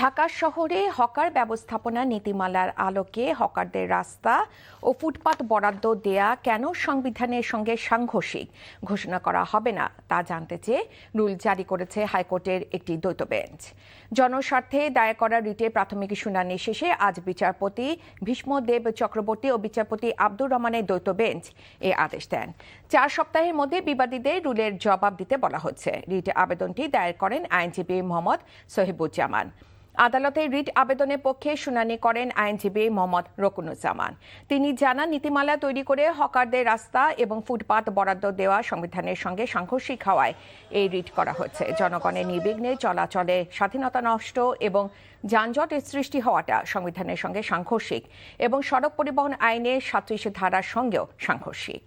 ঢাকা শহরে হকার ব্যবস্থাপনা নীতিমালার আলোকে হকারদের রাস্তা ও ফুটপাত বরাদ্দ দেয়া কেন সংবিধানের সঙ্গে সাংঘর্ষিক ঘোষণা করা হবে না তা জানতে চেয়ে রুল জারি করেছে হাইকোর্টের একটি দ্বৈত বেঞ্চ। জনস্বার্থে দায়ের করা রিটে প্রাথমিক শুনানি শেষে আজ বিচারপতি ভীষ্মদেব চক্রবর্তী ও বিচারপতি আব্দুর রহমানের দ্বৈত বেঞ্চ এ আদেশ দেন। 4 সপ্তাহের মধ্যে বিবাদীদের রুলের জবাব দিতে বলা হচ্ছে। রিট আবেদনটি দায়ের করেন আইনজীবী মোহাম্মদ সহিবুজ্জামান। আদালতে রিট আবেদনের পক্ষে শুনানি করেন আইনজীবী মোহাম্মদ রকুনুজ্জামান। তিনি জানান, নীতিমালা তৈরি করে হকারদের রাস্তা এবং ফুটপাত বরাদ্দ দেওয়া সংবিধানের সঙ্গে সাংঘর্ষিক হওয়ায় এই রিট করা হচ্ছে। জনগণের নির্বিঘ্নে চলাচলে স্বাধীনতা নষ্ট এবং যানজটের সৃষ্টি হওয়াটা সংবিধানের সঙ্গে সাংঘর্ষিক এবং সড়ক পরিবহন আইনের 37 ধারার সঙ্গেও সাংঘর্ষিক।